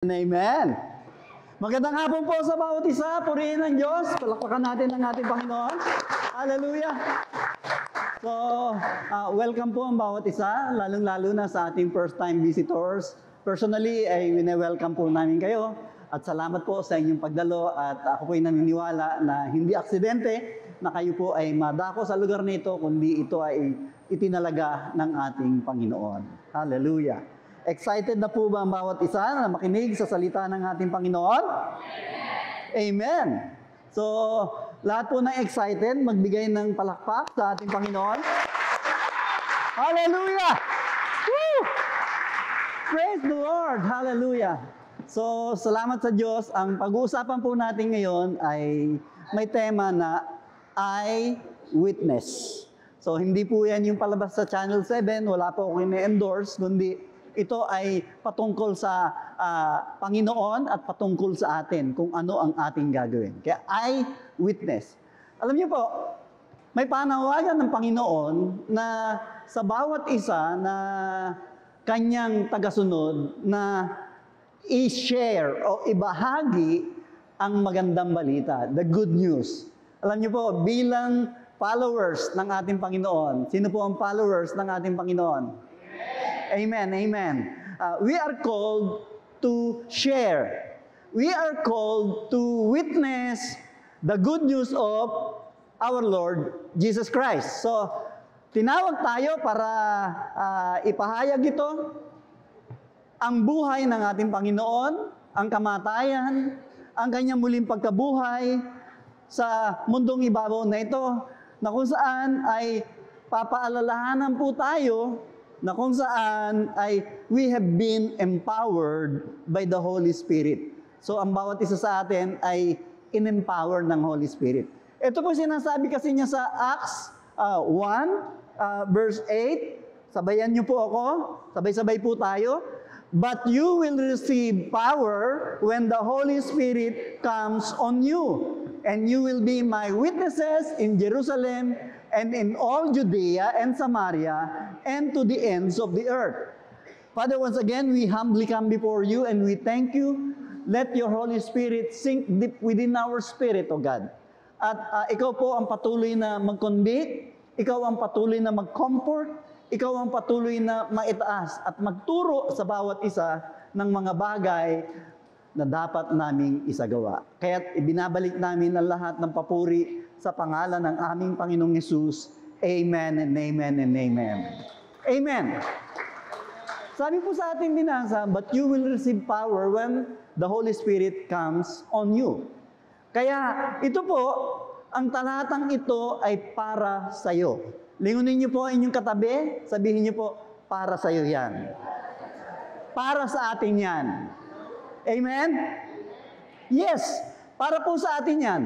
Amen. Magandang hapon po sa bawat isa. Purihin ng Diyos. Palakpakan natin ang ating Panginoon. Hallelujah. So, welcome po ang bawat isa, lalong-lalo na sa ating first-time visitors. Personally, ay wine-welcome po namin kayo. At salamat po sa inyong pagdalo. At ako po'y naniniwala na hindi aksidente na kayo po ay madako sa lugar nito, kundi ito ay itinalaga ng ating Panginoon. Hallelujah. Excited na po ba ang bawat isa na makinig sa salita ng ating Panginoon? Amen! Amen! So, lahat po na excited, magbigay ng palakpak sa ating Panginoon. Hallelujah! Woo! Praise the Lord! Hallelujah! So, salamat sa Diyos. Ang pag-uusapan po natin ngayon ay may tema na eyewitness. So, hindi po yan yung palabas sa Channel 7. Wala po ako ini-endorse, kundi ito ay patungkol sa Panginoon at patungkol sa atin kung ano ang ating gagawin. Kaya eyewitness. Alam niyo po, may panawagan ng Panginoon na sa bawat isa na kanyang tagasunod na i-share o ibahagi ang magandang balita, the good news. Alam niyo po, bilang followers ng ating Panginoon, sino po ang followers ng ating Panginoon? Amen, amen. We are called to share. We are called to witness the good news of our Lord Jesus Christ. So, tinawag tayo para ipahayag ito, ang buhay ng ating Panginoon, ang kamatayan, ang kanyang muling pagkabuhay sa mundong ibabaw na ito, na kung saan ay papaalalahanan po tayo na kung saan ay we have been empowered by the Holy Spirit. So, ang bawat isa sa atin ay in-empower ng Holy Spirit. Ito po sinasabi kasi niya sa Acts 1, verse 8. Sabayan niyo po ako. Sabay-sabay po tayo. But you will receive power when the Holy Spirit comes on you. And you will be my witnesses in Jerusalem and in all Judea and Samaria and to the ends of the earth. Father, once again, we humbly come before you and we thank you. Let your Holy Spirit sink deep within our spirit, O God. At ikaw po ang patuloy na mag-convict, ikaw ang patuloy na mag-comfort, ikaw ang patuloy na maitaas at magturo sa bawat isa ng mga bagay na dapat naming isagawa. Kaya't ibinabalik namin ang lahat ng papuri sa pangalan ng aming Panginoong Hesus. Amen and amen and amen. Amen. Sabi po sa ating binasa, but you will receive power when the Holy Spirit comes on you. Kaya ito po, ang talatang ito ay para sa iyo. Lingunin niyo po inyong katabi, sabihin niyo po, para sa iyo yan. Para sa atin yan. Amen? Yes, para po sa atin yan.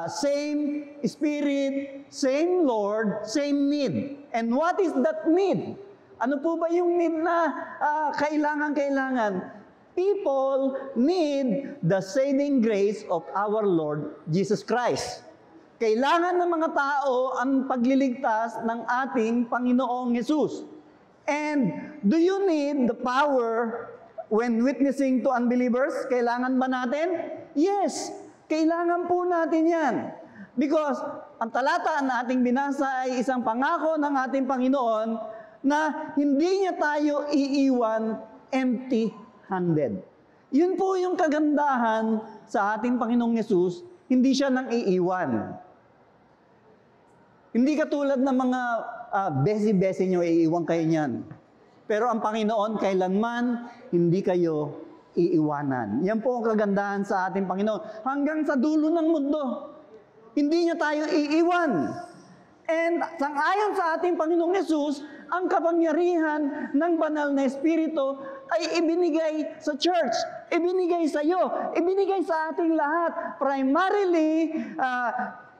Same Spirit, same Lord, same need. And what is that need? Ano po ba yung need na kailangan? People need the saving grace of our Lord Jesus Christ. Kailangan ng mga tao ang pagliligtas ng ating Panginoong Hesus. And do you need the power when witnessing to unbelievers? Kailangan ba natin? Yes, kailangan po natin yan. Because ang talata na ating binasa ay isang pangako ng ating Panginoon na hindi niya tayo iiwan empty-handed. Yun po yung kagandahan sa ating Panginoong Hesus, hindi siya nang iiwan. Hindi katulad ng mga besi-besi nyo, iiwan kayo niyan. Pero ang Panginoon, kailanman hindi kayo iiwanan. Yan po ang kagandahan sa ating Panginoon. Hanggang sa dulo ng mundo, hindi niya tayo iiwan. And sangayon sa ating Panginoong Hesus, ang kapangyarihan ng banal na Espiritu ay ibinigay sa church, ibinigay sa iyo, ibinigay sa ating lahat. Primarily,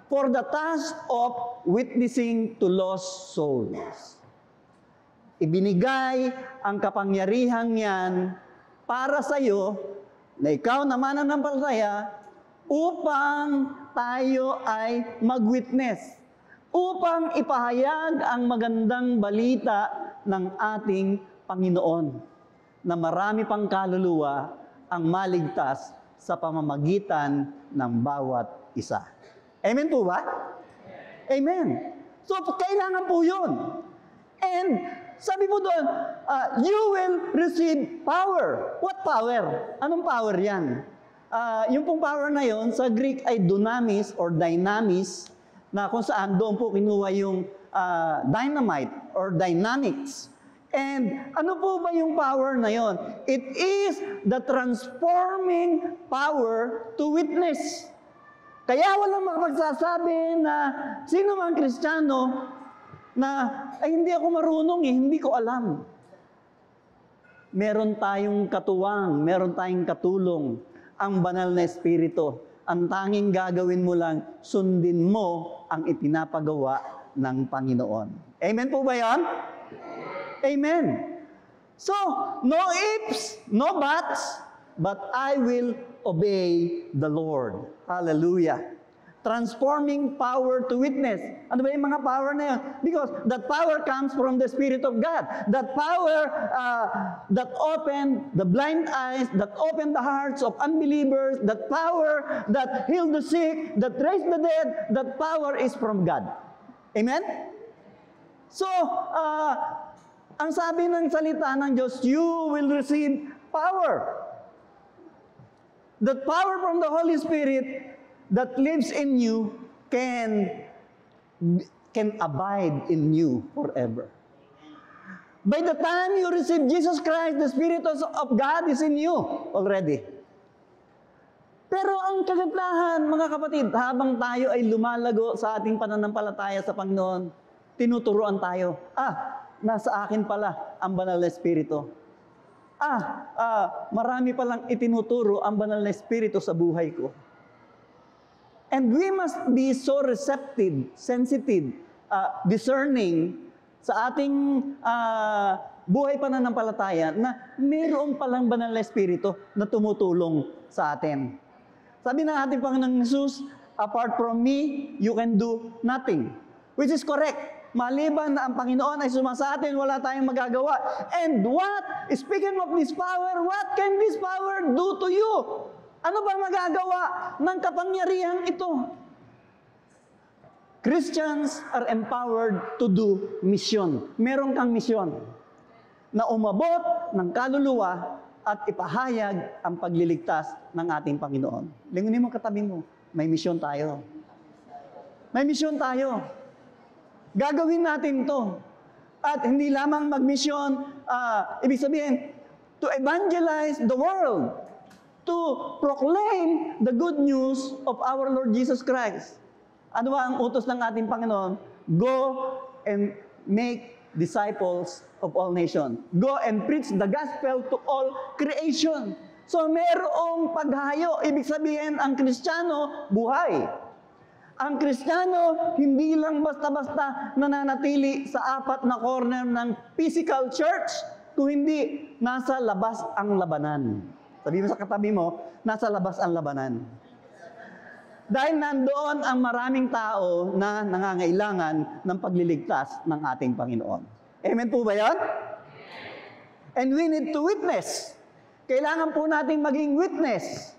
for the task of witnessing to lost souls. Ibinigay ang kapangyarihan yan para sa iyo, na ikaw na mananampalataya, upang tayo ay mag-witness, upang ipahayag ang magandang balita ng ating Panginoon, na marami pang kaluluwa ang maligtas sa pamamagitan ng bawat isa. Amen po ba? Amen. So, kailangan po yun. And sabi po doon, you will receive power. What power? Anong power yan? Yung pong power na yon sa Greek ay dunamis or dynamis, na kung saan doon po kinuha yung dynamite or dynamics. And ano po ba yung power na yon? It is the transforming power to witness. Kaya walang makapagsasabi na sino mang Kristiyano na ay hindi ako marunong hindi ko alam. Meron tayong katuwang, meron tayong katulong, ang banal na Espiritu. Ang tanging gagawin mo lang, sundin mo ang ipinapagawa ng Panginoon. Amen po ba yan? Amen. So, no ifs, no buts, but I will obey the Lord. Hallelujah. Transforming power to witness. Ano ba yung mga power na yun? Because that power comes from the Spirit of God. That power that opened the blind eyes, that opened the hearts of unbelievers, that power that healed the sick, that raised the dead, that power is from God. Amen? So, ang sabi ng salita ng Diyos, you will receive power. That power from the Holy Spirit that lives in you can abide in you forever. By the time you receive Jesus Christ, the Spirit of God is in you already. Pero ang kagandahan, mga kapatid, habang tayo ay lumalago sa ating pananampalataya sa Panginoon, tinuturuan tayo, nasa akin pala ang banal na Espiritu. Marami palang itinuturo ang banal na Espiritu sa buhay ko. And we must be so receptive, sensitive, discerning sa ating buhay pananampalataya na mayroon palang banal na Espiritu na tumutulong sa atin. Sabi ng ating Panginoong Jesus, apart from me, you can do nothing. Which is correct. Maliban na ang Panginoon ay sumasa atin, wala tayong magagawa. And speaking of this power, what can this power do to you? Ano ba magagawa ng kapangyarihang ito? Christians are empowered to do mission. Meron kang misyon na umabot ng kaluluwa at ipahayag ang pagliligtas ng ating Panginoon. Lingunin mo katabi mo, may misyon tayo. May misyon tayo. Gagawin natin to. At hindi lamang magmisyon, ibig sabihin, to evangelize the world, to proclaim the good news of our Lord Jesus Christ. Ano ba ang utos ng ating Panginoon? Go and make disciples of all nations. Go and preach the gospel to all creation. So merong paghayo, ibig sabihin ang Kristiyano, buhay. Ang Kristiyano, hindi lang basta-basta nananatili sa apat na corner ng physical church, kung hindi, nasa labas ang labanan. Sabi mo sa katabi mo, nasa labas ang labanan. Dahil nandoon ang maraming tao na nangangailangan ng pagliligtas ng ating Panginoon. Amen po ba yan? And we need to witness. Kailangan po nating maging witness.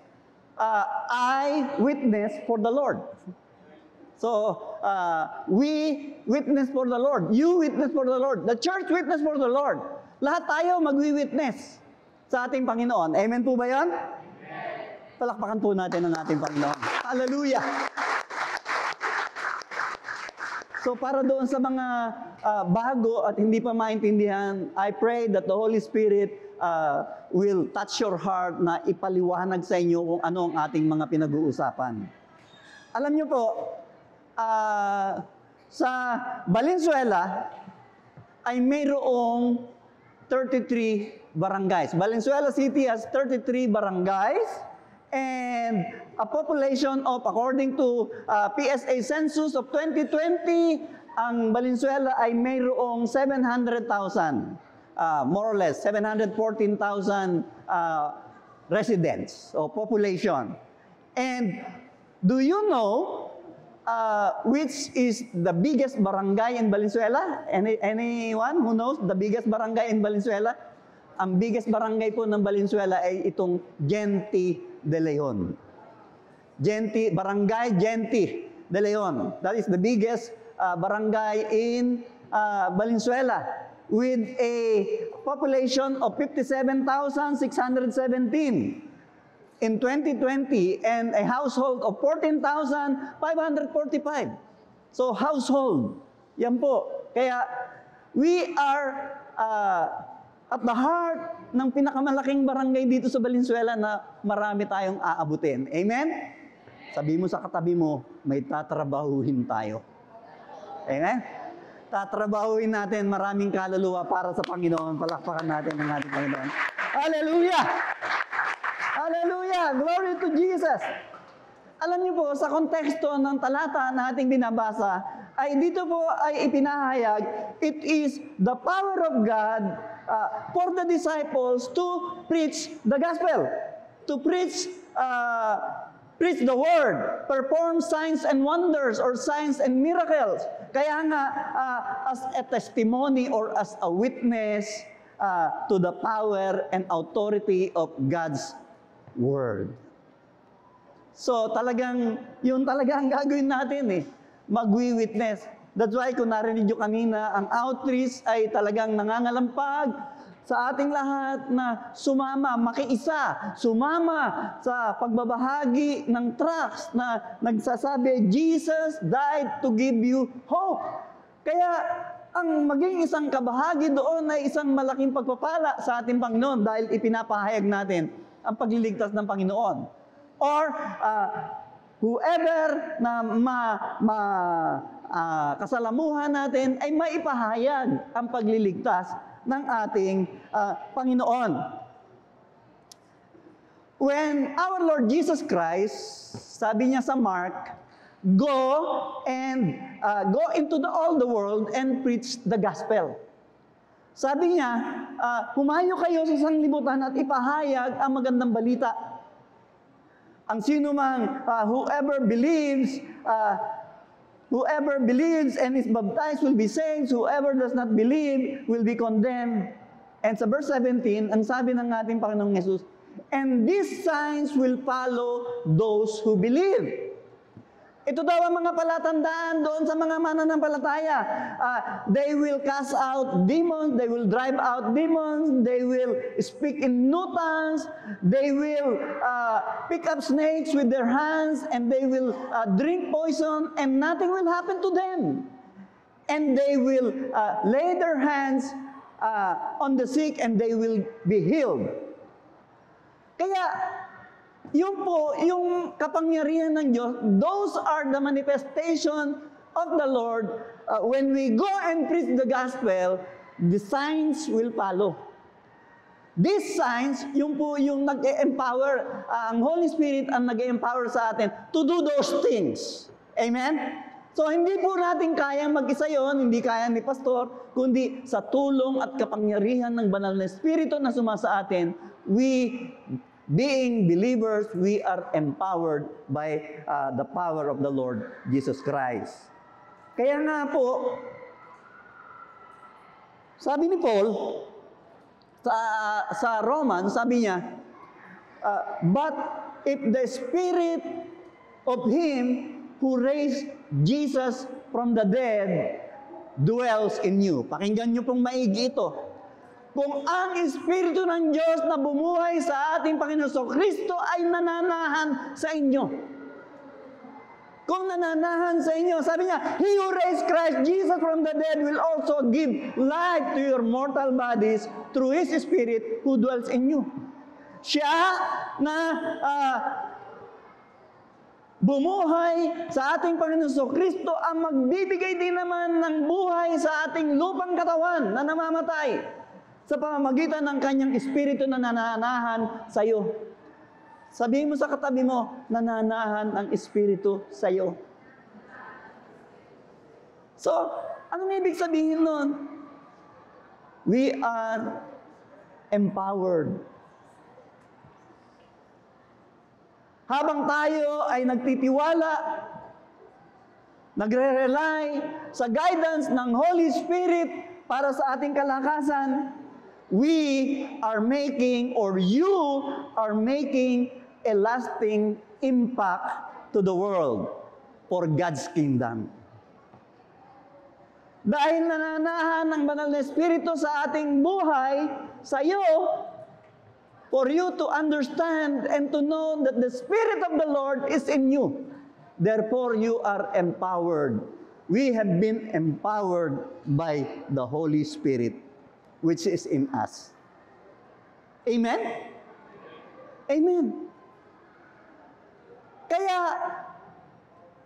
I witness for the Lord. So, we witness for the Lord. You witness for the Lord. The church witness for the Lord. Lahat tayo magwi-witness sa ating Panginoon. Amen po ba yan? Palakpakan po natin ang ating Panginoon. Hallelujah! So, para doon sa mga bago at hindi pa maintindihan, I pray that the Holy Spirit will touch your heart na ipaliwanag sa inyo kung ano ang ating mga pinag-uusapan. Alam niyo po, sa Valenzuela ay mayroong 33 barangays. Valenzuela City has 33 barangays and a population of, according to PSA census of 2020, ang Valenzuela ay mayroong 700,000, more or less, 714,000 residents o population. And do you know which is the biggest barangay in Valenzuela? Anyone who knows the biggest barangay in Valenzuela? Ang biggest barangay po ng Valenzuela ay itong Genti de Leon. Barangay Genti de Leon. That is the biggest barangay in Valenzuela with a population of 57,617 in 2020 and a household of 14,545. So household, yan po. Kaya we are at the heart ng pinakamalaking barangay dito sa Valenzuela na marami tayong aabutin. Amen? Sabi mo sa katabi mo, may tatrabahuhin tayo. Amen? Tatrabahuhin natin maraming kaluluwa para sa Panginoon. Palakpakan natin ang ating Panginoon. Hallelujah! Hallelujah! Glory to Jesus! Alam niyo po, sa konteksto ng talata na ating binabasa, ay dito po ay ipinahayag, it is the power of God for the disciples to preach the gospel, to preach the word, perform signs and wonders or signs and miracles. Kaya nga, as a testimony or as a witness to the power and authority of God's word. So yun talaga ang gagawin natin magwi-witness. That's why kung narinig nyo kanina, ang outreach ay talagang nangangalampag sa ating lahat na sumama, makiisa, sumama sa pagbabahagi ng tracts na nagsasabi, Jesus died to give you hope. Kaya ang maging isang kabahagi doon ay isang malaking pagpapala sa ating Panginoon dahil ipinapahayag natin ang pagliligtas ng Panginoon. Or whoever na kasalamuhan natin ay maipahayag ang pagliligtas ng ating Panginoon. When our Lord Jesus Christ, sabi niya sa Mark, go into all the world and preach the gospel. Sabi niya, humayo kayo sa sanglibutan at ipahayag ang magandang balita. Ang sino mang whoever believes and is baptized will be saved, whoever does not believe will be condemned. And sa verse 17, ang sabi ng ating Panginoong Yesus, and these signs will follow those who believe. Ito daw ang mga palatandaan doon sa mga mananampalataya. They will cast out demons, they will drive out demons, they will speak in new tongues, they will pick up snakes with their hands, and they will drink poison, and nothing will happen to them. And they will lay their hands on the sick, and they will be healed. Kaya, yun po, yung kapangyarihan ng Diyos, those are the manifestation of the Lord. When we go and preach the gospel, the signs will follow. These signs, yung po yung nag-empower, ang Holy Spirit ang nag-empower sa atin to do those things. Amen? So, hindi po natin kayang mag-isa yun, hindi kaya ni Pastor, kundi sa tulong at kapangyarihan ng banal na Espiritu na sumasa atin, being believers, we are empowered by the power of the Lord Jesus Christ. Kaya nga po, sabi ni Paul, sa Romans, sabi niya, but if the Spirit of Him who raised Jesus from the dead dwells in you. Pakinggan niyo pong maigi ito. Kung ang Espiritu ng Diyos na bumuhay sa ating Panginoon Kristo ay nananahan sa inyo. Kung nananahan sa inyo, sabi niya, He who raised Christ Jesus from the dead will also give life to your mortal bodies through His Spirit who dwells in you. Siya na bumuhay sa ating Panginoon Kristo ang magbibigay din naman ng buhay sa ating lupang katawan na namamatay sa pamamagitan ng kanyang Espiritu na nananahan sa iyo. Sabihin mo sa katabi mo, nananahan ang Espiritu sa iyo. So, anong ibig sabihin nun? We are empowered. Habang tayo ay nagtitiwala, nagre-rely sa guidance ng Holy Spirit para sa ating kalakasan, we are making, or you are making a lasting impact to the world for God's kingdom. Dahil nananahan ng banal na Espiritu sa ating buhay, sa iyo, for you to understand and to know that the Spirit of the Lord is in you. Therefore, you are empowered. We have been empowered by the Holy Spirit, which is in us. Amen? Amen. Kaya,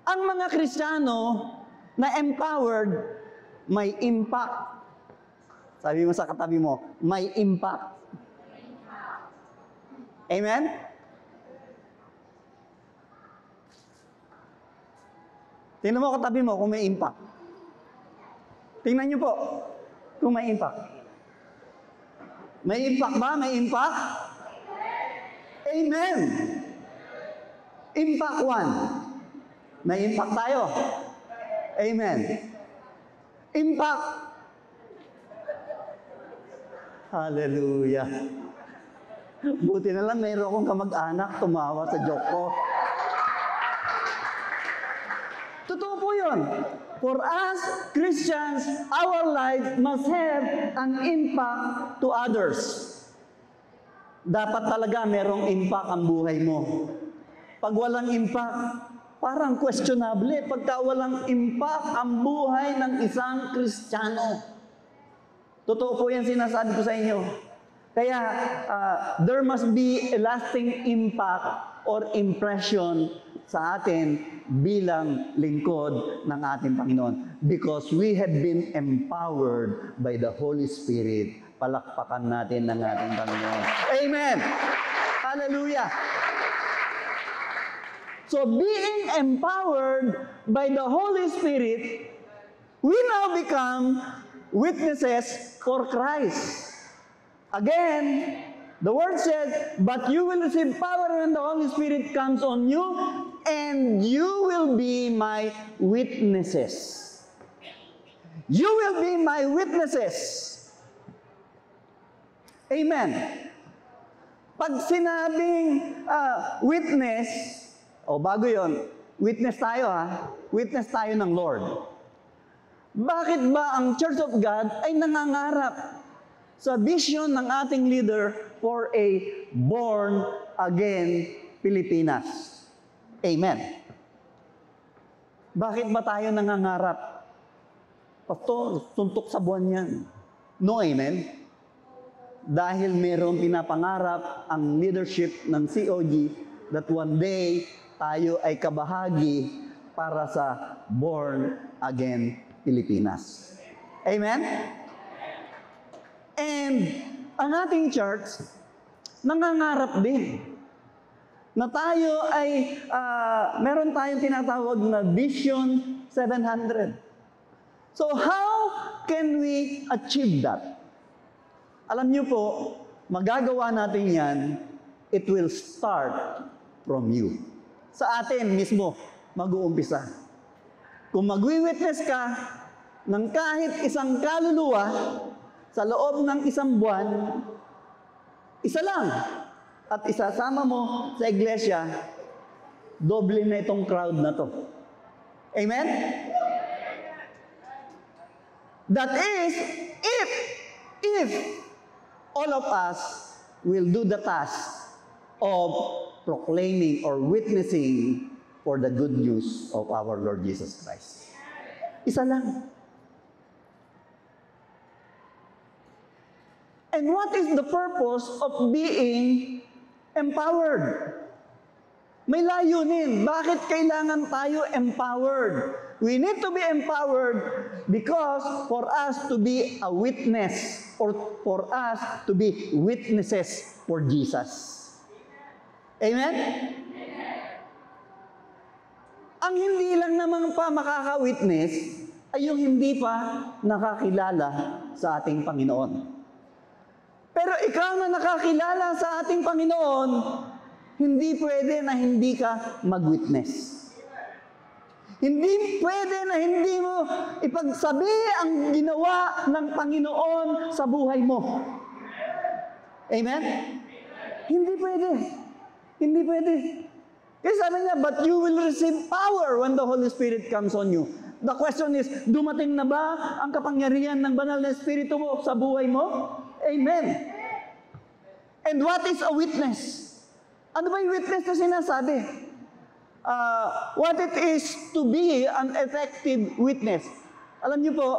ang mga Kristiyano na empowered, may impact. Sabi mo sa katabi mo, may impact. Amen? Tingnan mo katabi mo kung may impact. Tingnan niyo po kung may impact. May impact ba? May impact? Amen! Impact 1. May impact tayo. Amen. Impact. Hallelujah. Buti na lang mayroon akong kamag-anak tumawa sa joke ko. Totoo po yun. For us, Christians, our life must have an impact to others. Dapat talaga merong impact ang buhay mo. Pag walang impact, parang questionable. Pagka walang impact ang buhay ng isang Kristiyano. Totoo po yan sinasabi ko sa inyo. Kaya, there must be a lasting impact or impression sa atin bilang lingkod ng ating Panginoon. Because we have been empowered by the Holy Spirit. Palakpakan natin ng ating Panginoon. Amen! Hallelujah! So being empowered by the Holy Spirit, we now become witnesses for Christ. Again, the word says, but you will receive power when the Holy Spirit comes on you, and you will be my witnesses. You will be my witnesses. Amen. Pag sinabing witness, bago yon, witness tayo ha. Witness tayo ng Lord. Bakit ba ang Church of God ay nangangarap sa vision ng ating leader for a born-again Pilipinas? Amen. Bakit ba tayo nangangarap? Pastor, suntok sa buwan yan. No, amen? Dahil mayroong pinapangarap ang leadership ng COG that one day, tayo ay kabahagi para sa born-again Pilipinas. Amen? And ang ating church, nangangarap din na tayo ay, meron tayong tinatawag na Vision 700. So how can we achieve that? Alam niyo po, magagawa natin yan, it will start from you. Sa atin mismo, mag-uumpisa. Kung magwi-witness ka ng kahit isang kaluluwa sa loob ng isang buwan, isa lang, at isasama mo sa iglesia, doble na itong crowd na to. Amen? That is, if all of us will do the task of proclaiming or witnessing for the good news of our Lord Jesus Christ. Isa lang. And what is the purpose of being empowered? May layunin. Bakit kailangan tayo empowered? We need to be empowered because for us to be a witness or for us to be witnesses for Jesus. Amen? Ang hindi lang naman pa makaka-witness ay yung hindi pa nakakilala sa ating Panginoon. Pero ikaw na nakakilala sa ating Panginoon, hindi pwede na hindi ka mag-witness. Hindi pwede na hindi mo ipagsabi ang ginawa ng Panginoon sa buhay mo. Amen? Hindi pwede. Hindi pwede. Kasi sabi niya, but you will receive power when the Holy Spirit comes on you. The question is, dumating na ba ang kapangyarihan ng banal na Espiritu mo sa buhay mo? Amen. And what is a witness? Ano ba yung witness na sinasabi? What it is to be an effective witness. Alam niyo po,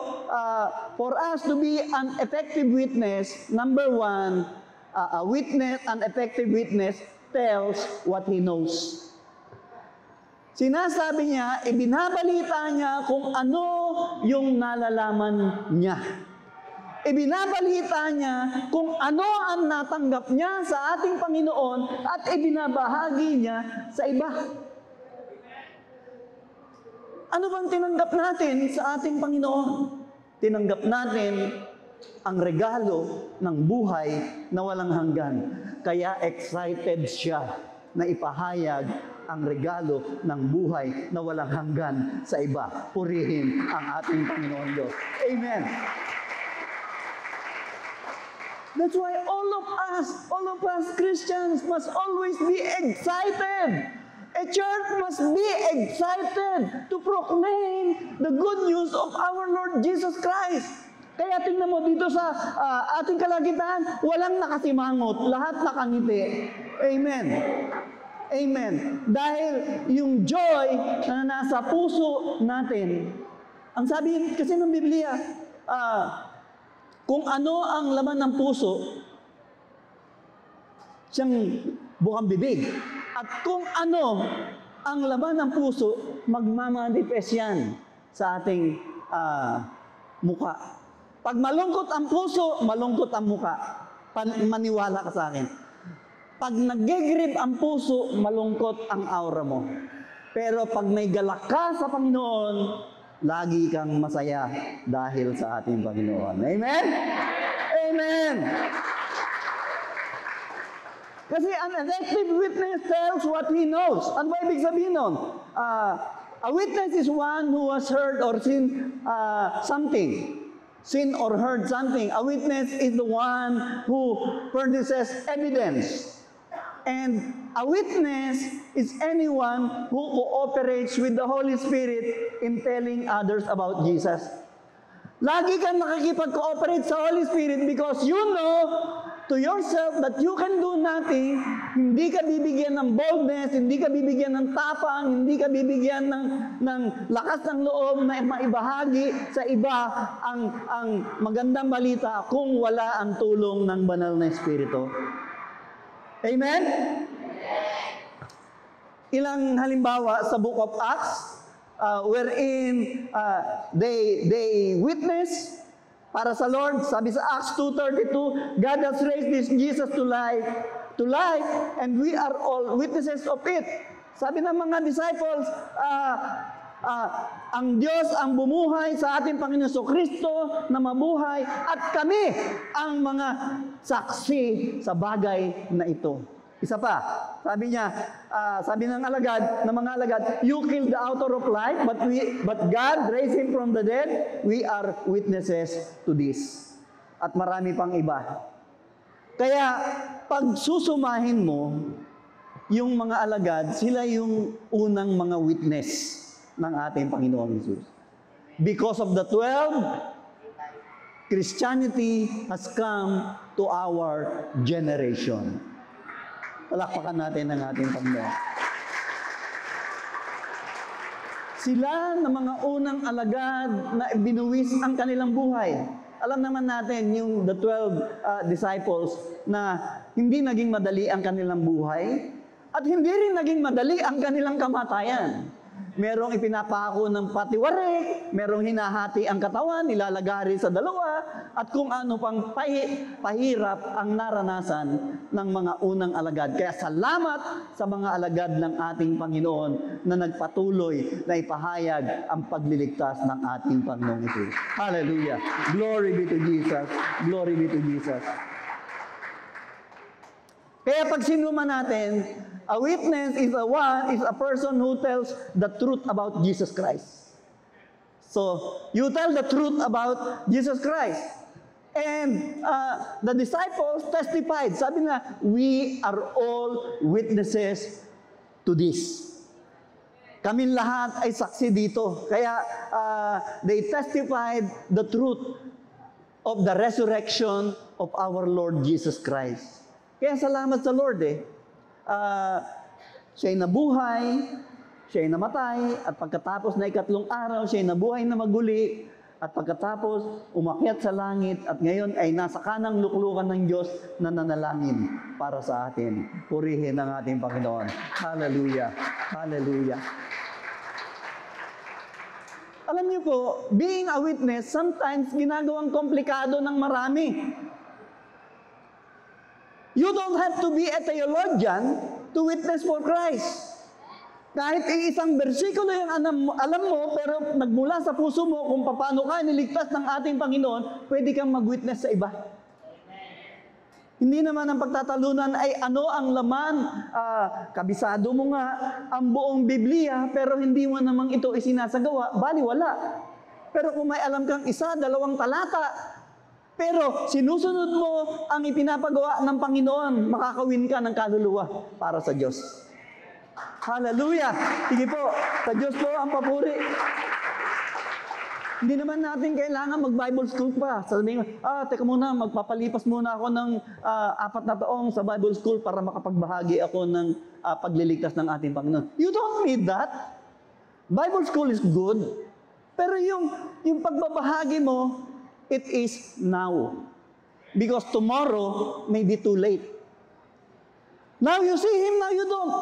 for us to be an effective witness, number one, an effective witness tells what he knows. Sinasabi niya, ibinabalita niya kung ano yung nalalaman niya. Ibinabalita niya kung ano ang natanggap niya sa ating Panginoon at ibinabahagi niya sa iba. Ano bang tinanggap natin sa ating Panginoon? Tinanggap natin ang regalo ng buhay na walang hanggan. Kaya excited siya na ipahayag ang regalo ng buhay na walang hanggan sa iba. Purihin ang ating Panginoon Diyos. Amen. That's why all of us Christians must always be excited. A church must be excited to proclaim the good news of our Lord Jesus Christ. Kaya tingnan mo dito sa ating kalagitnaan, walang nakasimangot, lahat nakangiti. Amen. Amen. Dahil yung joy na nasa puso natin, ang sabi kasi ng Biblia, kung ano ang laman ng puso, siyang bukang bibig. At kung ano ang laman ng puso, magmamanifest yan sa ating muka. Pag malungkot ang puso, malungkot ang muka. Maniwala ka sa akin. Pag nag-grip ang puso, malungkot ang aura mo. Pero pag may galak ka sa Panginoon, lagi kang masaya dahil sa ating Panginoon. Amen? Amen! Kasi an effective witness tells what he knows. Ano ba ibig sabihin nun? A witness is one who has heard or seen something. Seen or heard something. A witness is the one who furnishes evidence. And a witness is anyone who cooperates with the Holy Spirit in telling others about Jesus. Lagi kang nakikipag-cooperate sa Holy Spirit because you know to yourself that you can do nothing. Hindi ka bibigyan ng boldness, hindi ka bibigyan ng tapang, hindi ka bibigyan ng lakas ng loob na maibahagi sa iba ang magandang balita kung wala ang tulong ng banal na Espiritu. Amen? Ilang halimbawa sa Book of Acts, wherein they witness para sa Lord. Sabi sa Acts 2:32, God has raised this Jesus to life, and we are all witnesses of it. Sabi ng mga disciples, ang Diyos ang bumuhay sa ating Panginoon Kristo na mabuhay at kami ang mga saksi sa bagay na ito. Isa pa, sabi niya, sabi ng mga alagad, you killed the author of life, but God raised him from the dead. We are witnesses to this. At marami pang iba. Kaya, pag susumahin mo, yung mga alagad, sila yung unang mga witness ng ating Panginoong Jesus. Because of the 12, Christianity has come to our generation. Palakpakan natin ang ating Panginoon. Sila na mga unang alagad na binuwis ang kanilang buhay. Alam naman natin yung the 12 disciples na hindi naging madali ang kanilang buhay at hindi rin naging madali ang kanilang kamatayan. Merong ipinapako ng patiwarik, merong hinahati ang katawan, nilalagari sa dalawa, at kung ano pang pahirap ang naranasan ng mga unang alagad. Kaya salamat sa mga alagad ng ating Panginoon na nagpatuloy na ipahayag ang pagliligtas ng ating Panginoong Jesus. Hallelujah! Glory be to Jesus! Glory be to Jesus! Kaya pag sinuma natin, a witness is a person who tells the truth about Jesus Christ. So, you tell the truth about Jesus Christ. And the disciples testified. Sabi nga, we are all witnesses to this. Kaming lahat ay saksi dito. Kaya they testified the truth of the resurrection of our Lord Jesus Christ. Kaya salamat sa Lord siya'y nabuhay, siya'y namatay, at pagkatapos na ikatlong araw, siya'y nabuhay na maguli, at pagkatapos umakyat sa langit, at ngayon ay nasa kanang luklukan ng Diyos na nanalangin para sa atin. Purihin ang ating Panginoon. Hallelujah! Hallelujah! Alam niyo po, being a witness, sometimes ginagawang komplikado ng marami. You don't have to be a theologian to witness for Christ. Kahit isang bersikulo yung alam mo, pero nagmula sa puso mo kung paano ka niligtas ng ating Panginoon, pwede kang mag-witness sa iba. Hindi naman ang pagtatalunan ay ano ang laman, kabisado mo nga ang buong Biblia, pero hindi mo namang ito isinasagawa, baliwala. Pero kung may alam kang 1, 2 talata, pero sinusunod mo ang ipinapagawa ng Panginoon, makakawin ka ng kaluluwa para sa Diyos. Hallelujah! Sige po, sa Diyos po ang papuri. Hindi naman natin kailangan mag-Bible school pa. Sabihin mo, teka muna, magpapalipas muna ako ng 4 na taong sa Bible school para makapagbahagi ako ng pagliligtas ng ating Panginoon. You don't need that. Bible school is good. Pero yung pagbabahagi mo, it is now. Because tomorrow may be too late. Now you see Him, now you don't.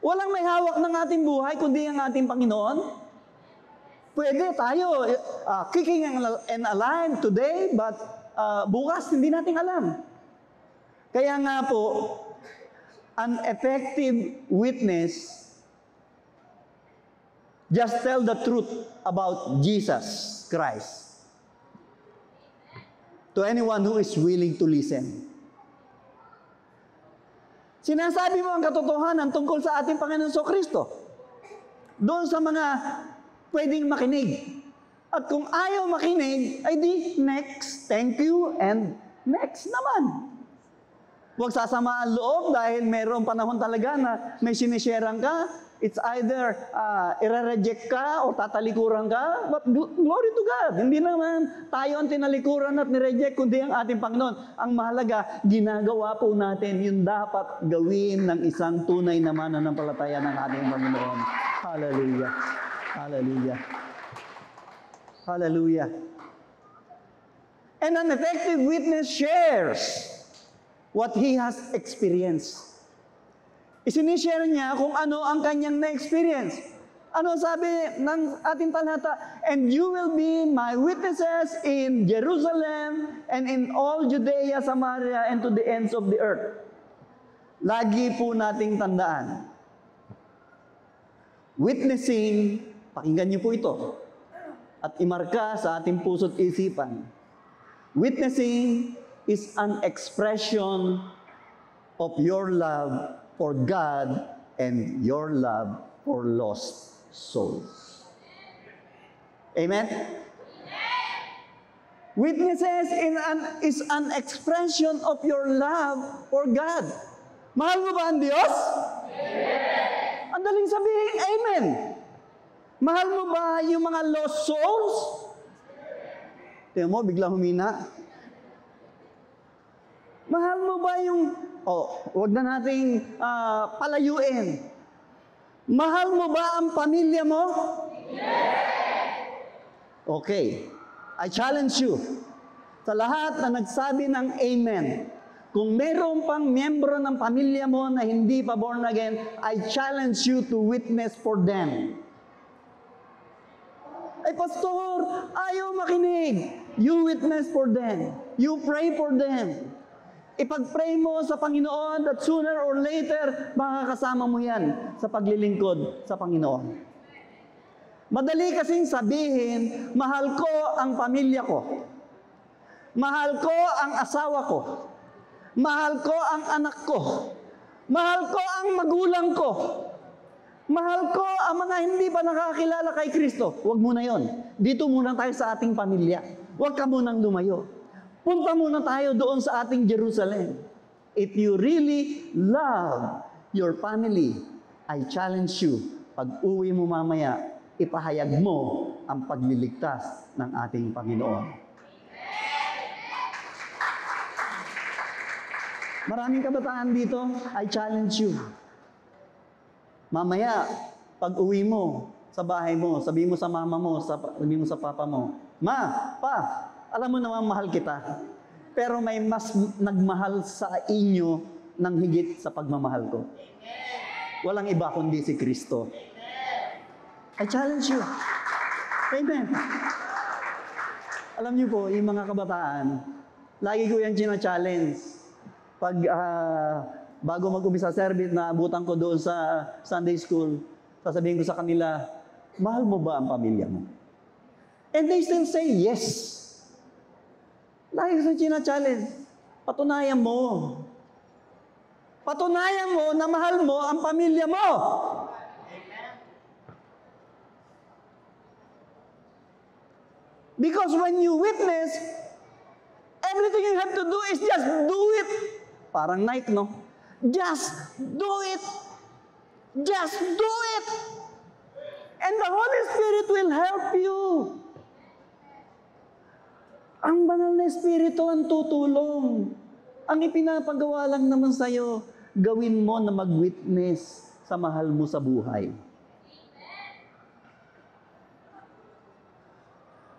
Walang may hawak ng ating buhay kundi ang ating Panginoon. Pwede tayo kicking and alive today, but bukas hindi natin alam. Kaya nga po, an effective witness just tell the truth about Jesus Christ to anyone who is willing to listen. Sinasabi mo ang katotohanan tungkol sa ating Panginoon Kristo. Doon sa mga pwedeng makinig. At kung ayaw makinig, ay di next, thank you, and next naman. Huwag sasama ang loob dahil mayroong panahon talaga na may sinisharean ka. It's either i-reject ka o tatalikuran ka, but glory to God. Hindi naman tayo ang tinalikuran at nireject, kundi ang ating Panginoon. Ang mahalaga, ginagawa po natin yung dapat gawin ng isang tunay na mananampalataya ng ating Panginoon. Hallelujah. Hallelujah. Hallelujah. And an effective witness shares what he has experienced. Isinishare niya kung ano ang kanyang na-experience. Ano sabi ng ating talata? And you will be my witnesses in Jerusalem and in all Judea, Samaria, and to the ends of the earth. Lagi po nating tandaan. Witnessing, pakinggan niyo po ito, at imarka sa ating puso't isipan. Witnessing is an expression of your love for God and your love for lost souls. Amen? Witnesses is an expression of your love for God. Mahal mo ba ang Diyos? Amen. Ang daling sabihin, amen. Mahal mo ba yung mga lost souls? Tingnan mo, bigla humina. Mahal mo ba yung, wag na nating palayuin. Mahal mo ba ang pamilya mo? Yes! Okay. I challenge you. Sa lahat na nagsabi ng amen, kung meron pang miyembro ng pamilya mo na hindi pa born again, I challenge you to witness for them. Ay, pastor, ayaw makinig. You witness for them. You pray for them. Ipag-pray mo sa Panginoon that sooner or later, makakasama mo yan sa paglilingkod sa Panginoon. Madali kasing sabihin, mahal ko ang pamilya ko. Mahal ko ang asawa ko. Mahal ko ang anak ko. Mahal ko ang magulang ko. Mahal ko ang mga hindi pa nakakilala kay Kristo. Huwag muna yon. Dito muna tayo sa ating pamilya. Huwag ka munang lumayo. Punta muna tayo doon sa ating Jerusalem. If you really love your family, I challenge you, pag uwi mo mamaya, ipahayag mo ang pagliligtas ng ating Panginoon. Maraming kabataan dito, I challenge you. Mamaya, pag uwi mo sa bahay mo, sabihin mo sa mama mo, sabihin mo sa papa mo, Ma, Pa, alam mo naman mahal kita, pero may mas nagmahal sa inyo ng higit sa pagmamahal ko. Walang iba kundi si Kristo. I challenge you. Amen. Alam niyo po, yung mga kabataan, lagi ko yan challenge. Pag bago mag-umpisa service, naabutan ko doon sa Sunday school, sasabihin ko sa kanila, mahal mo ba ang pamilya mo? And they still say yes. Lagi ko challenge. Patunayan mo. Patunayan mo na mahal mo ang pamilya mo. Because when you witness, everything you have to do is just do it. Parang Nike, no? Just do it. Just do it. And the Holy Spirit will help you. Ang banal na Espiritu ang tutulong. Ang ipinapagawa lang naman sa'yo, gawin mo na mag-witness sa mahal mo sa buhay.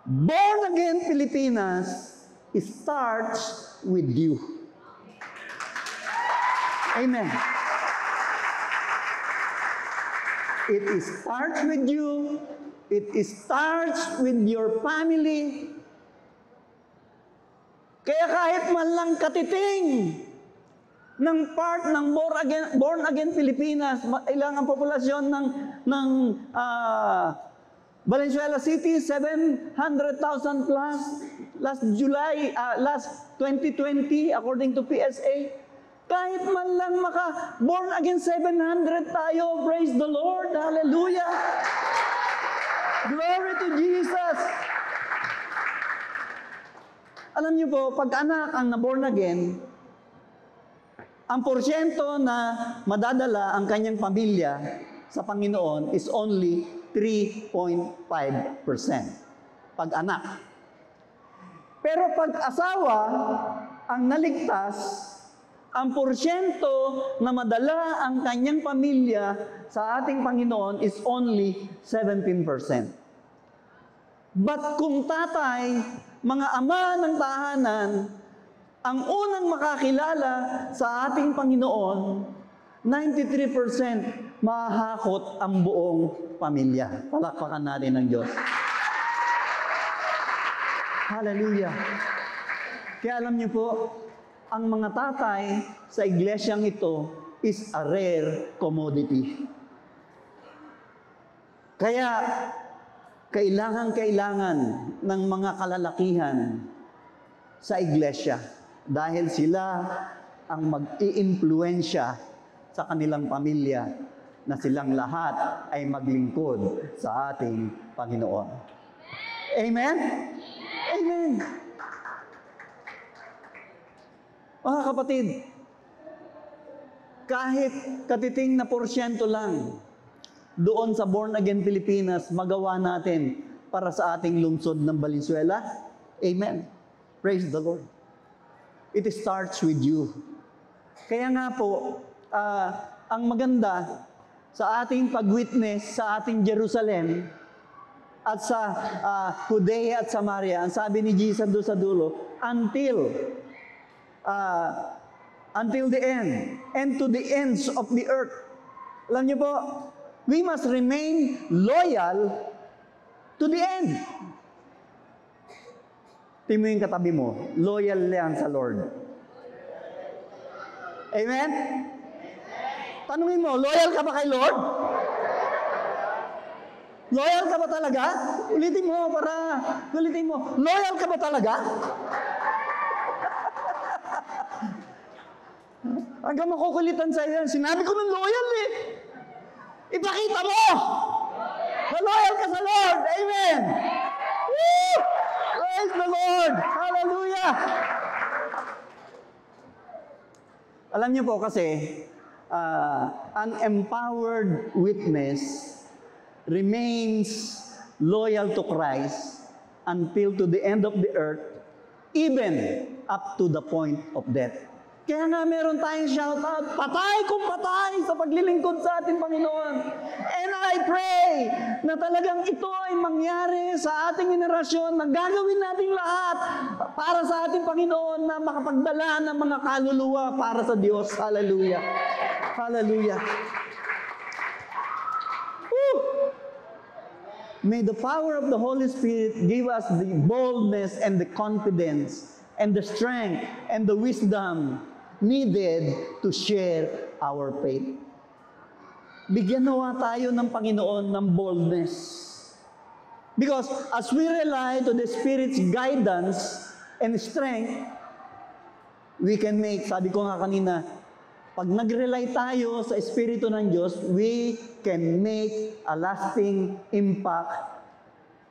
Born Again Pilipinas starts with you. Amen. It starts with you. It starts with your family. Kaya kahit man lang katiting ng part ng Born Again Pilipinas, ilang ang populasyon ng Valenzuela City, 700,000 plus. Last 2020, according to PSA, kahit man lang born again 700 tayo, praise the Lord, hallelujah. Glory to Jesus. Alam niyo po, pag anak ang na-born again, ang porsyento na madadala ang kanyang pamilya sa Panginoon is only 3.5% pag anak. Pero pag asawa ang naligtas, ang porsyento na madala ang kanyang pamilya sa ating Panginoon is only 17%. But kung tatay, mga ama ng tahanan, ang unang makakilala sa ating Panginoon, 93% mahahakot ang buong pamilya. Palakpakan natin ng Diyos. Hallelujah. Kaya alam niyo po, ang mga tatay sa iglesyang ito is a rare commodity. Kaya, kailangan ng mga kalalakihan sa iglesia dahil sila ang mag-iimpluwensya sa kanilang pamilya na silang lahat ay maglingkod sa ating Panginoon. Amen? Amen. Mga kapatid, kahit katiting na porsyento lang doon sa Born Again Pilipinas, magawa natin para sa ating lungsod ng Valenzuela. Amen. Praise the Lord. It starts with you. Kaya nga po, ang maganda sa ating pag-witness sa ating Jerusalem at sa Judea at Samaria, ang sabi ni Jesus doon sa dulo, until the end, and to the ends of the earth. Alam niyo po, we must remain loyal to the end. Tingnan mo yung katabi mo, loyal yan sa Lord. Amen? Tanungin mo, loyal ka ba kay Lord? Loyal ka ba talaga? Ulitin mo, loyal ka ba talaga? Hanggang makukulitan sa iyo, sinabi ko ng loyal eh. Ipakita mo! Na loyal ka sa Lord! Amen! Woo! Praise the Lord! Hallelujah! Alam niyo po kasi, an empowered witness remains loyal to Christ until to the end of the earth, even up to the point of death. Kaya nga meron tayong shoutout, patay kung patay sa paglilingkod sa ating Panginoon. And I pray na talagang ito ay mangyari sa ating henerasyon, na gagawin nating lahat para sa ating Panginoon na makapagdala ng mga kaluluwa para sa Diyos. Hallelujah. Hallelujah. Woo! May the power of the Holy Spirit give us the boldness and the confidence and the strength and the wisdom needed to share our faith. Bigyan nawa tayo ng Panginoon ng boldness. Because as we rely to the Spirit's guidance and strength, we can make, sabi ko nga kanina, pag nag-rely tayo sa Espiritu ng Diyos, we can make a lasting impact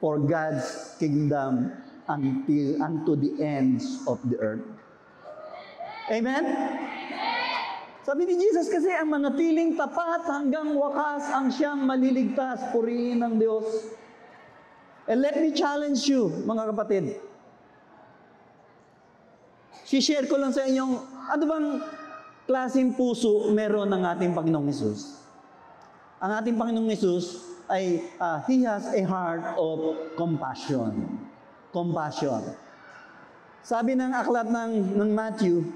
for God's kingdom unto the ends of the earth. Amen? Sabi ni Jesus kasi, ang manatiling tapat hanggang wakas ang siyang maliligtas, purihin ng Diyos. And let me challenge you, mga kapatid. Si-share ko lang sa inyong, ano bang klaseng puso meron ng ating Panginoong Hesus? Ang ating Panginoong Hesus ay, He has a heart of compassion. Compassion. Sabi ng aklat ng Matthew,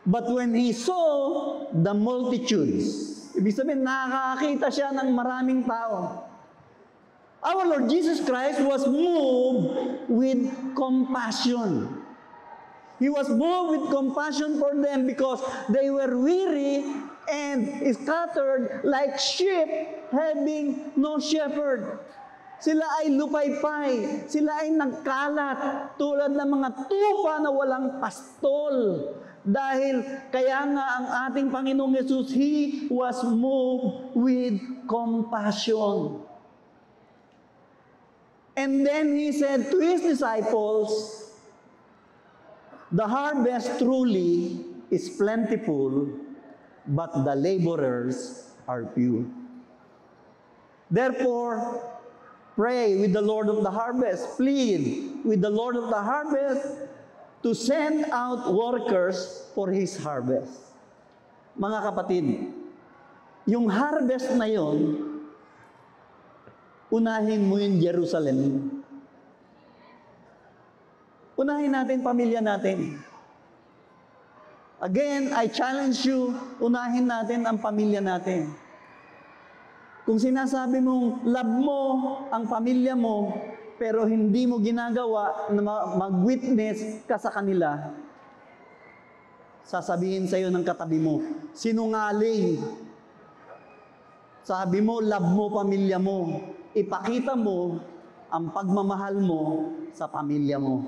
but when He saw the multitudes, ibig sabihin, nakakakita siya ng maraming tao. Our Lord Jesus Christ was moved with compassion. He was moved with compassion for them because they were weary and scattered like sheep having no shepherd. Sila ay lupaypay, sila ay nagkalat tulad ng mga tupa na walang pastol. Dahil kaya nga ang ating Panginoong Yesus, He was moved with compassion. And then He said to His disciples, the harvest truly is plentiful, but the laborers are few. Therefore, pray with the Lord of the harvest, plead with the Lord of the harvest to send out workers for His harvest. Mga kapatid, yung harvest na yon, unahin mo yung Jerusalem. Unahin natin pamilya natin. Again, I challenge you, unahin natin ang pamilya natin. Kung sinasabi mong love mo ang pamilya mo, pero hindi mo ginagawa na mag-witness ka sa kanila, sasabihin sa iyo ng katabi mo, sinungaling. Sabi mo, love mo pamilya mo. Ipakita mo ang pagmamahal mo sa pamilya mo.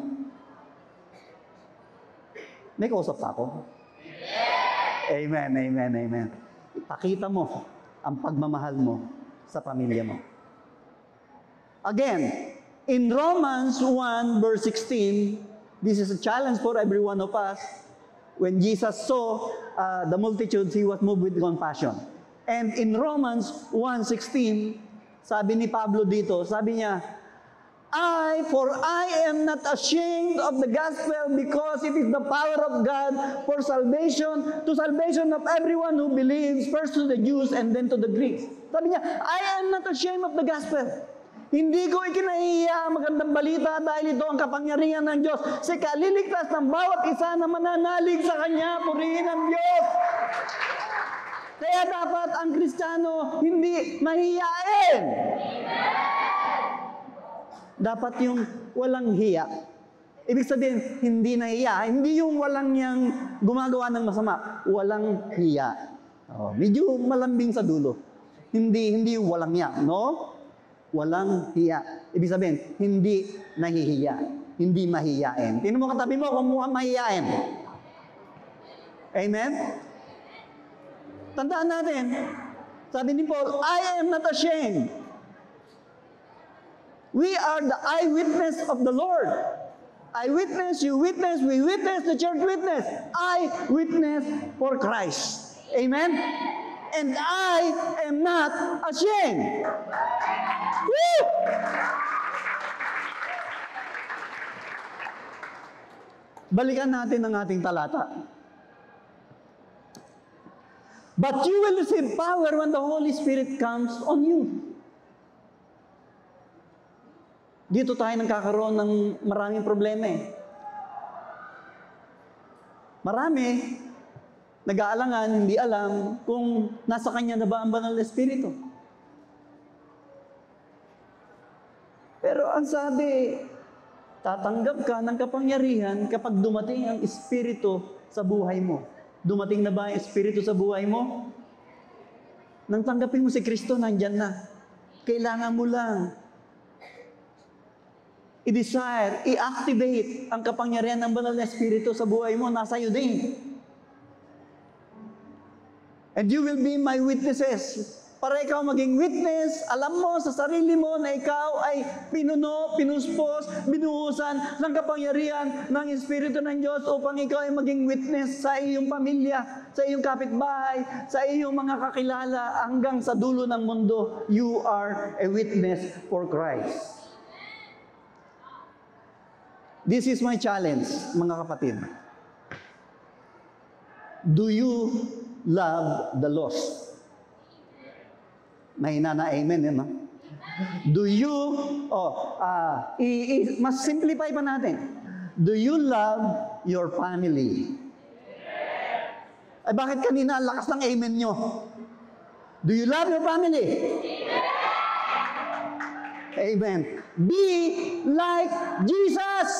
May kausap ako? Amen, amen, amen. Ipakita mo ang pagmamahal mo sa pamilya mo. Again, in Romans 1 verse 16, this is a challenge for every one of us. When Jesus saw the multitudes, He was moved with compassion. And in Romans 1:16, sabi ni Pablo dito, sabi niya, For I am not ashamed of the gospel because it is the power of God for salvation, to salvation of everyone who believes, first to the Jews and then to the Greeks. Sabi niya, I am not ashamed of the gospel. Hindi ko ikinahiya ang magandang balita dahil ito ang kapangyarihan ng Diyos sa kaliligtas ng bawat isa na mananalig sa Kanya, purihin ang Diyos. Kaya dapat ang Kristiyano hindi mahiyain. Dapat yung walang hiya. Ibig sabihin, hindi nahiya. Hindi yung walang niyang gumagawa ng masama. Walang hiya. Medyo malambing sa dulo. Hindi yung walang hiya. No? Walang hiya. Ibig sabihin, hindi nahihiya. Hindi mahiyain. Tingnan mo katabi mo kung mukhang mahiyain. Amen? Tandaan natin, sabi ni Paul, I am not ashamed. We are the eyewitness of the Lord. I witness, you witness, we witness, the church witness. I witness for Christ. Amen? And I am not ashamed. Woo! Balikan natin ang ating talata. But you will receive power when the Holy Spirit comes on you. Dito tayo nagkakaroon ng maraming problema eh. Marami, nag-aalangan, hindi alam kung nasa kanya na ba ang banal na Espiritu. Pero ang sabi, tatanggap ka ng kapangyarihan kapag dumating ang Espiritu sa buhay mo. Dumating na ba ang Espiritu sa buhay mo? Nang tanggapin mo si Kristo, nandyan na. Kailangan mo lang i-desire, i-activate ang kapangyarihan ng banal na Espiritu sa buhay mo, nasa iyo din. And you will be my witnesses. Para ikaw maging witness, alam mo sa sarili mo na ikaw ay pinuno, pinuspos, binuhusan ng kapangyarihan ng Espiritu ng Diyos upang ikaw ay maging witness sa iyong pamilya, sa iyong kapitbahay, sa iyong mga kakilala hanggang sa dulo ng mundo. You are a witness for Christ. This is my challenge, mga kapatid. Do you love the lost? Mahina na amen yun, no? Do you, mas simplify pa natin. Do you love your family? Ay bakit kanina ang lakas ng amen nyo? Do you love your family? Amen. Be like Jesus.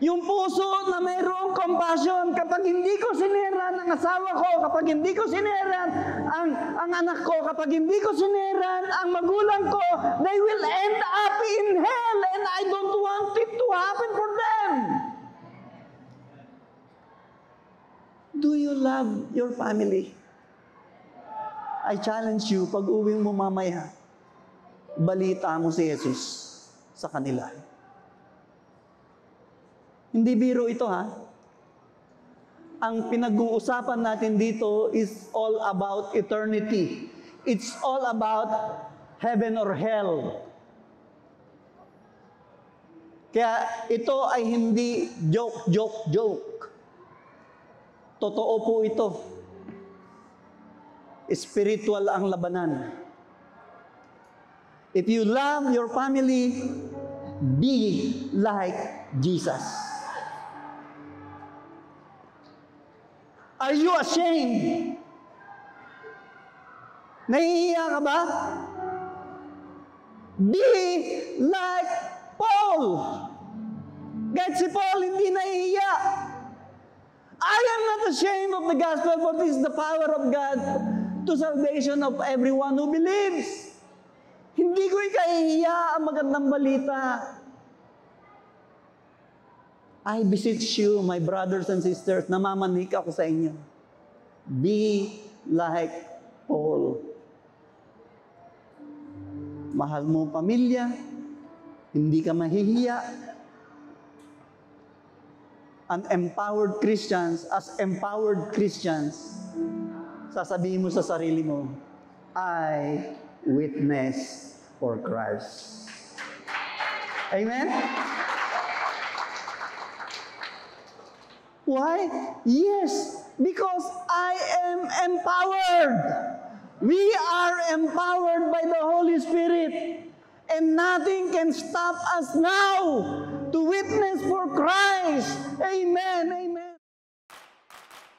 Yung puso na mayroong compassion, kapag hindi ko sineran ang asawa ko, kapag hindi ko sineran ang anak ko, kapag hindi ko sineran ang magulang ko, they will end up in hell and I don't want it to happen for them. Do you love your family? I challenge you, pag uwi mo mamaya, balita mo si Jesus sa kanila. Hindi biro ito ha. Ang pinag-uusapan natin dito is all about eternity. It's all about heaven or hell. Kaya ito ay hindi joke. Totoo po ito. Spiritual ang labanan. If you love your family, be like Jesus. Are you ashamed? Nahihiya ka ba? Be like Paul. Kahit si Paul hindi nahihiya. I am not ashamed of the gospel, for this is the power of God to salvation of everyone who believes. Hindi ko ikahihiya ang magandang balita. I beseech you, my brothers and sisters, namamanik ako sa inyo. Be like Paul. Mahal mo pamilya, hindi ka mahihiya. Empowered Christians, as empowered Christians, sasabihin mo sa sarili mo, I witness for Christ. Amen? Why? Yes, because I am empowered. We are empowered by the Holy Spirit. And nothing can stop us now to witness for Christ. Amen. Amen.